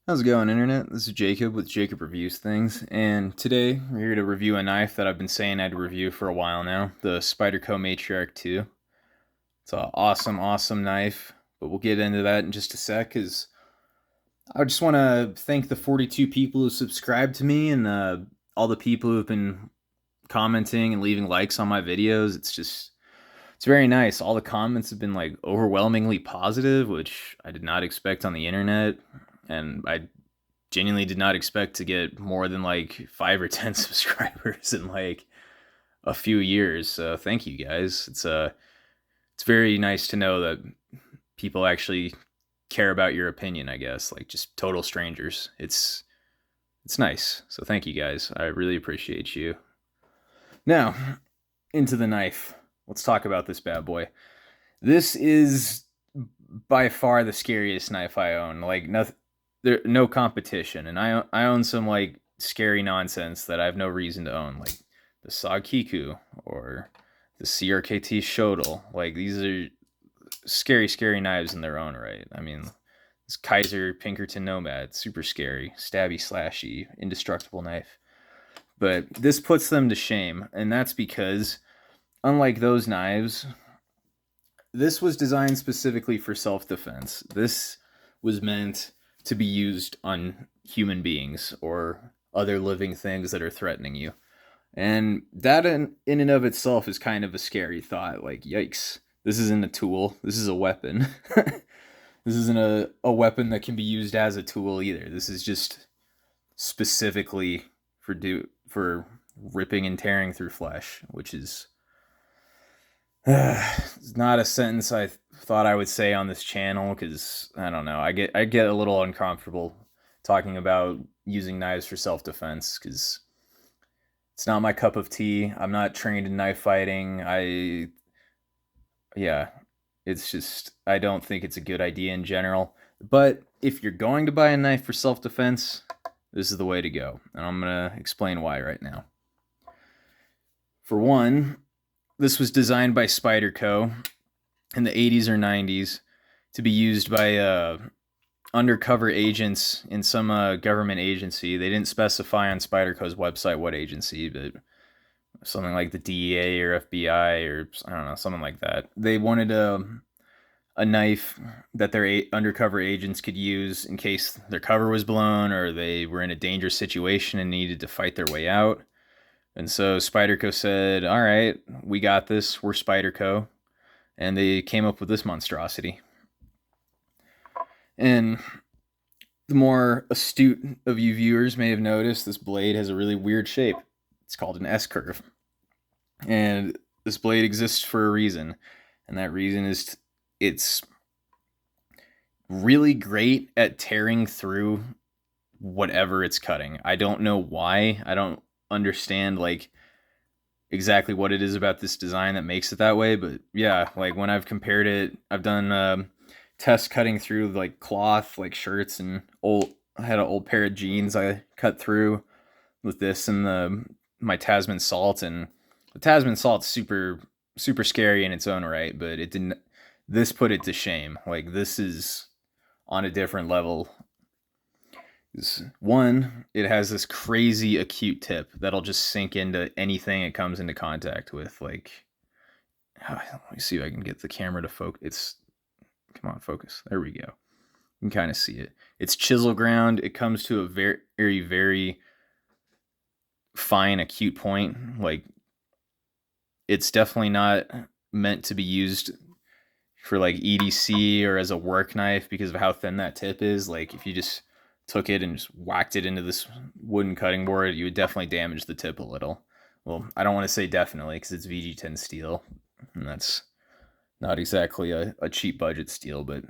How's it going, Internet? This is Jacob with Jacob Reviews Things, and today we're here to review a knife that I've been saying I'd review for a while now, the Spyderco Matriarch 2. It's an awesome, awesome knife, but we'll get into that in just a sec, because I just want to thank the 42 people who subscribed to me and all the people who have been commenting and leaving likes on my videos. It's very nice. All the comments have been like overwhelmingly positive, which I did not expect on the internet, and I genuinely did not expect to get more than like 5 or 10 subscribers in like a few years. So thank you guys. It's very nice to know that people actually care about your opinion, I guess, like just total strangers. It's nice. So thank you guys. I really appreciate you. Now, into the knife. Let's talk about this bad boy. This is by far the scariest knife I own. Like no competition. And I own some like scary nonsense that I have no reason to own, like the Sagkiku or the CRKT Shodel. Like these are scary, scary knives in their own right. I mean, this Kaiser Pinkerton Nomad, super scary, stabby, slashy, indestructible knife. But this puts them to shame, and that's because unlike those knives, this was designed specifically for self-defense. This was meant to be used on human beings or other living things that are threatening you. And that in and of itself is kind of a scary thought. Like, yikes, this isn't a tool. This is a weapon. This isn't a weapon that can be used as a tool either. This is just specifically for ripping and tearing through flesh, which is it's not a sentence I thought I would say on this channel, because I don't know. I get a little uncomfortable talking about using knives for self-defense, because it's not my cup of tea. I'm not trained in knife fighting. Yeah, it's just I don't think it's a good idea in general. But if you're going to buy a knife for self-defense, this is the way to go, and I'm gonna explain why right now. For one, this was designed by Spyderco in the 80s or 90s to be used by undercover agents in some government agency. They didn't specify on Spyderco's website what agency, but something like the DEA or FBI or I don't know, something like that. They wanted a knife that their undercover agents could use in case their cover was blown or they were in a dangerous situation and needed to fight their way out. And so Spyderco said, all right, we got this. We're Spyderco. And they came up with this monstrosity. And the more astute of you viewers may have noticed, this blade has a really weird shape. It's called an S-curve. And this blade exists for a reason. And that reason is it's really great at tearing through whatever it's cutting. I don't know why. I don't understand like exactly what it is about this design that makes it that way, but yeah, like when I've compared it, I've done tests cutting through like cloth, like shirts, and I had an old pair of jeans I cut through with this and my Tasman Salt, and the Tasman Salt's super super scary in its own right, but it didn't. This put it to shame. Like this is on a different level. One, it has this crazy acute tip that'll just sink into anything it comes into contact with. Like, let me see if I can get the camera to focus. Come on, focus. There we go. You can kind of see it. It's chisel ground. It comes to a very, very, very fine acute point. Like, it's definitely not meant to be used for like EDC or as a work knife because of how thin that tip is. Like, if you just took it and just whacked it into this wooden cutting board, you would definitely damage the tip a little. Well, I don't want to say definitely because it's VG10 steel, and that's not exactly a cheap budget steel, but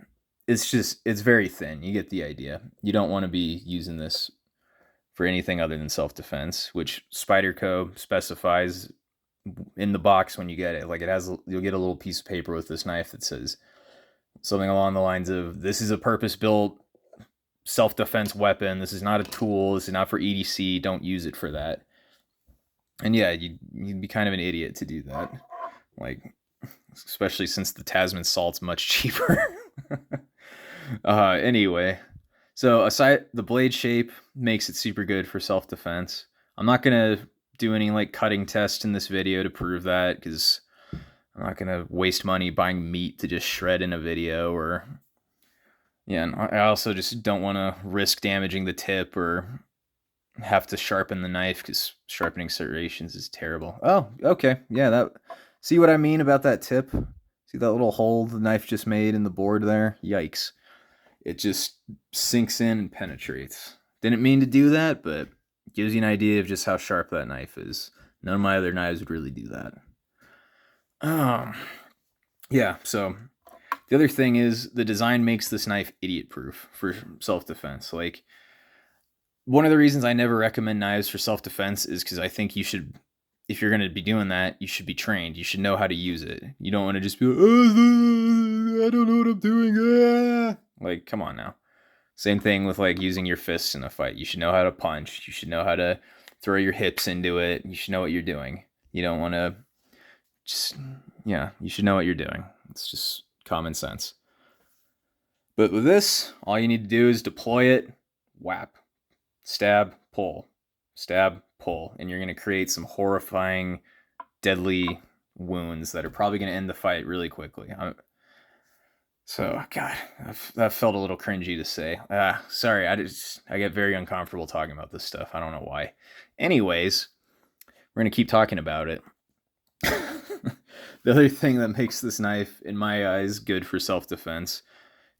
it's very thin. You get the idea. You don't want to be using this for anything other than self-defense, which Spyderco specifies in the box when you get it. Like you'll get a little piece of paper with this knife that says something along the lines of, this is a purpose-built self-defense weapon. This is not a tool. This is not for EDC. Don't use it for that. And yeah, you'd be kind of an idiot to do that. Like, especially since the Tasman Salt's much cheaper. Anyway, So aside, the blade shape makes it super good for self-defense. I'm not gonna do any like cutting test in this video to prove that, because I'm not gonna waste money buying meat to just shred in a video. Or yeah, and I also just don't want to risk damaging the tip or have to sharpen the knife, because sharpening serrations is terrible. Oh, okay, yeah, that. See what I mean about that tip? See that little hole the knife just made in the board there? Yikes. It just sinks in and penetrates. Didn't mean to do that, but it gives you an idea of just how sharp that knife is. None of my other knives would really do that. Yeah, so the other thing is the design makes this knife idiot-proof for self-defense. Like, one of the reasons I never recommend knives for self-defense is because I think you should, if you're going to be doing that, you should be trained. You should know how to use it. You don't want to just be like, oh, I don't know what I'm doing. Ah. Like, come on now. Same thing with like using your fists in a fight. You should know how to punch. You should know how to throw your hips into it. You should know what you're doing. You don't want to just, yeah, you should know what you're doing. It's just common sense. But with this, all you need to do is deploy it, whap, stab, pull, and you're going to create some horrifying, deadly wounds that are probably going to end the fight really quickly. So, God, that felt a little cringy to say. Sorry, I get very uncomfortable talking about this stuff. I don't know why. Anyways, we're going to keep talking about it. The other thing that makes this knife, in my eyes, good for self-defense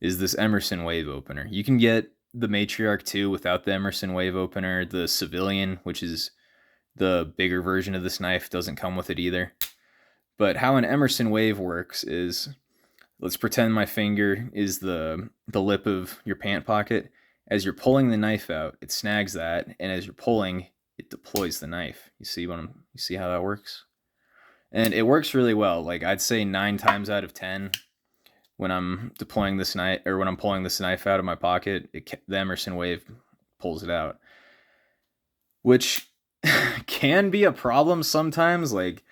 is this Emerson Wave opener. You can get the Matriarch 2 without the Emerson Wave opener. The Civilian, which is the bigger version of this knife, doesn't come with it either. But how an Emerson Wave works is, let's pretend my finger is the lip of your pant pocket. As you're pulling the knife out, it snags that, and as you're pulling, it deploys the knife. You see how that works? And it works really well. Like, I'd say 9 times out of 10, when I'm deploying this knife, or when I'm pulling this knife out of my pocket, the Emerson Wave pulls it out, which can be a problem sometimes. Like,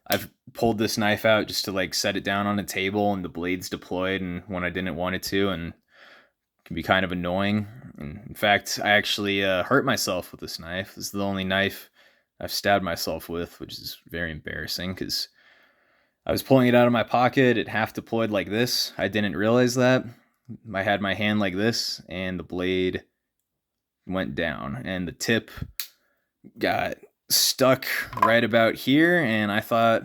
I've pulled this knife out just to like set it down on a table, and the blade's deployed, and when I didn't want it to, and it can be kind of annoying. And in fact, I actually hurt myself with this knife. This is the only knife I've stabbed myself with, which is very embarrassing, because I was pulling it out of my pocket, it half deployed like this. I didn't realize that. I had my hand like this, and the blade went down, and the tip got stuck right about here, and I thought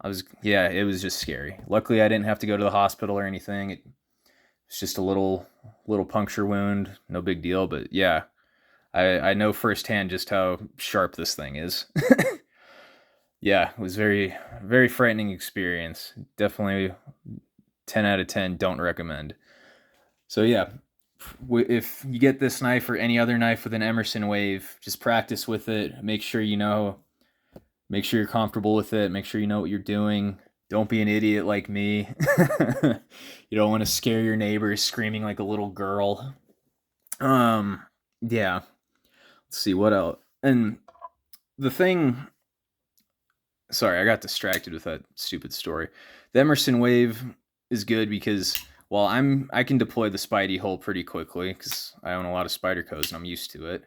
it was just scary. Luckily, I didn't have to go to the hospital or anything. It's just a little puncture wound, no big deal, but yeah, I know firsthand just how sharp this thing is. Yeah, it was very, very frightening experience. Definitely 10 out of 10, don't recommend. So yeah, if you get this knife or any other knife with an Emerson Wave, just practice with it. Make sure you're comfortable with it. Make sure you know what you're doing. Don't be an idiot like me. You don't want to scare your neighbors screaming like a little girl. Yeah. Let's see what else. And the thing, sorry, I got distracted with that stupid story. The Emerson Wave is good because, well, I can deploy the Spidey hole pretty quickly because I own a lot of Spydercos and I'm used to it.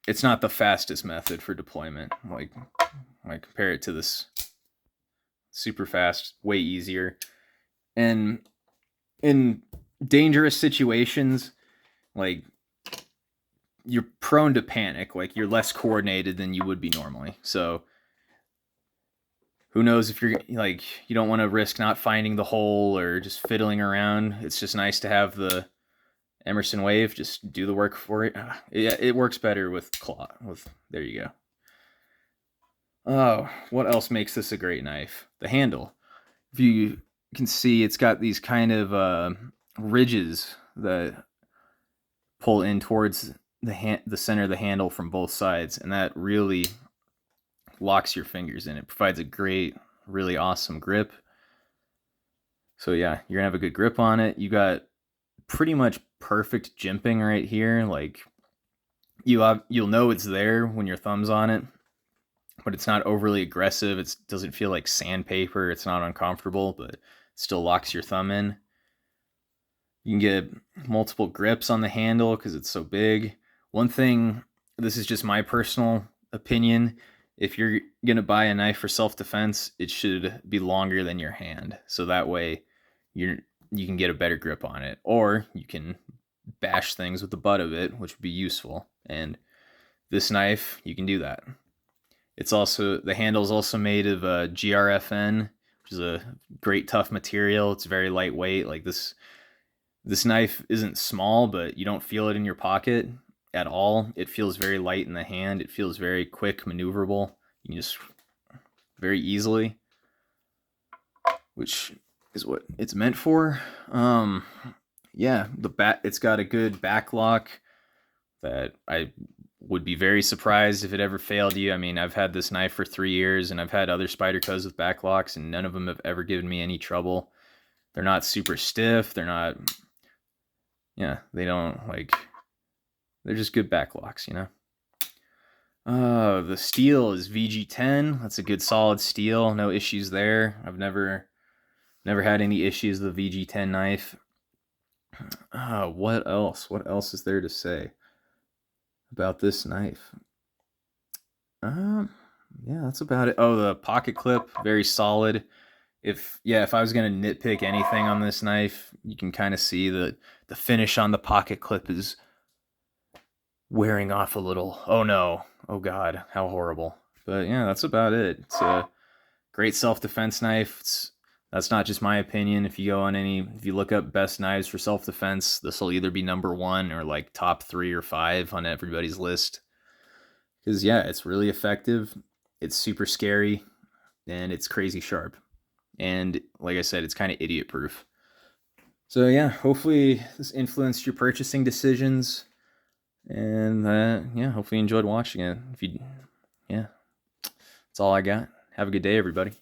It's not the fastest method for deployment. Like compare it to this super fast, way easier. And in dangerous situations, like, you're prone to panic. Like, you're less coordinated than you would be normally. So who knows if you're like, you don't want to risk not finding the hole or just fiddling around. It's just nice to have the Emerson Wave just do the work for it. Yeah, it works better with claw. There you go. Oh, what else makes this a great knife? The handle. If you can see, it's got these kind of ridges that pull in towards the center of the handle from both sides, and that really locks your fingers in. It provides a great, really awesome grip. So yeah, you're gonna have a good grip on it. You got pretty much perfect jimping right here. Like, you'll know it's there when your thumb's on it, but it's not overly aggressive. It doesn't feel like sandpaper. It's not uncomfortable, but it still locks your thumb in. You can get multiple grips on the handle because it's so big. One thing, this is just my personal opinion, if you're going to buy a knife for self-defense, it should be longer than your hand. So that way you can get a better grip on it. Or you can bash things with the butt of it, which would be useful. And this knife, you can do that. It's also, the handle is also made of GRFN, which is a great tough material. It's very lightweight. Like this knife isn't small, but you don't feel it in your pocket at all. It feels very light in the hand. It feels very quick, maneuverable. You can just very easily, which is what it's meant for. Yeah, it's got a good back lock that I would be very surprised if it ever failed you. I mean, I've had this knife for 3 years and I've had other Spydercos with back locks and none of them have ever given me any trouble. They're not super stiff. They're not, yeah, they don't like, they're just good back locks, you know? The steel is VG10. That's a good solid steel. No issues there. I've never had any issues with the VG10 knife. What else? What else is there to say about this knife? Yeah, that's about it. Oh, the pocket clip, very solid. If I was gonna nitpick anything on this knife, you can kind of see that the finish on the pocket clip is wearing off a little. Oh no, oh god, how horrible. But yeah, that's about it. It's a great self-defense knife. That's not just my opinion. If you look up best knives for self-defense, this will either be number 1 or like top 3 or 5 on everybody's list. Because yeah, it's really effective. It's super scary and it's crazy sharp. And like I said, it's kind of idiot proof. So yeah, hopefully this influenced your purchasing decisions. And yeah, hopefully you enjoyed watching it. Yeah, that's all I got. Have a good day, everybody.